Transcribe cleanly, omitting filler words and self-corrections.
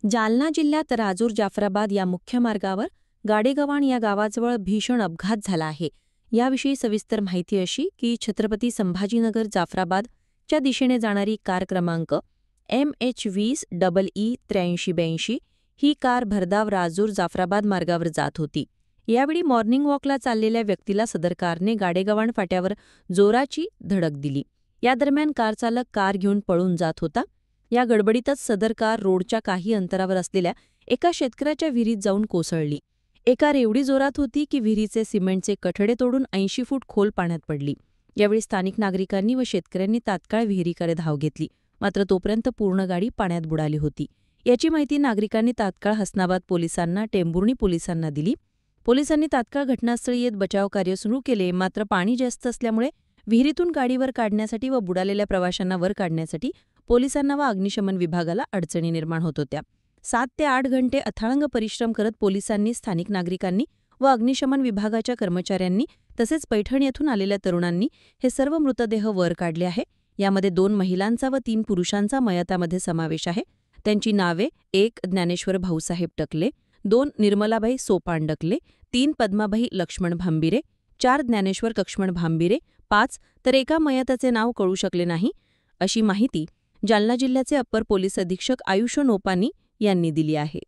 जालना जिल्ह्यात राजूर जाफराबाद या मुख्य मार्गावर गाडेगव्हाण या गावाजवळ भीषण अपघात झाला आहे. याविषयी सविस्तर माहिती अशी की छत्रपती संभाजीनगर जाफराबाद च्या दिशेने जाणारी कार क्रमांक MH20EE 8382 ही कार भरधाव राजूर जाफराबाद मार्गावर जात होती. यावेळी मॉर्निंग वॉकला चाललेल्या व्यक्तीला सदर कारने गाडेगव्हाण फाट्यावर जोराची धडक दिली. या दरम्यान कार चालक कार घेऊन पळून जात होता. या गडबडीतच सदर कार रोडच्या काही अंतरावर असलेल्या एका शेतकऱ्याच्या विहिरीत जाऊन कोसळली. कार एवढी जोरात होती की विहिरीचे सिमेंटचे कठडे तोडून 80 फूट खोल पाण्यात पडली. यावेळी स्थानिक नागरिकांनी व शेतकऱ्यांनी तात्काळ विहिरीकडे धाव घेतली. मात्र तोपर्यंत पूर्ण गाडी पाण्यात बुडाली होती. याची माहिती नागरिकांनी तात्काळ हसनाबाद पोलिसांना, टेंभुर्णी पोलिसांना दिली. पोलिसांनी तात्काळ घटनास्थळी येत बचाव कार्य सुरू केले. मात्र पाणी जास्त असल्यामुळे विहिरीतून गाडीवर काढण्यासाठी व बुडालेल्या प्रवाशांना वर काढण्यासाठी पोलिसांना व अग्निशमन विभागाला अडचणी निर्माण होत होत्या. 7 ते 8 घंटे अथांग परिश्रम करत पोलिसांनी, स्थानिक नागरिकांनी व अग्निशमन विभागाच्या कर्मचाऱ्यांनी तसेच पैठण येथून आलेल्या तरुणांनी हे सर्व मृतदेह वर काढले आहे. यामध्ये 2 महिलांचा व 3 पुरुषांचा मयतामध्ये समावेश आहे. त्यांची नावे 1 ज्ञानेश्वर भाऊसाहेब टकले, 2 निर्मलाबाई सोपान डकले, 3 पद्माबाई लक्ष्मण भांबिरे, 4 ज्ञानेश्वर लक्ष्मण भांबिरे, 5 तर एका मयताचे नाव कळू शकले नाही, अशी माहिती जालना जिल्ह्याचे अप्पर पोलीस अधीक्षक आयुष नोपानी यांनी दिली आहे.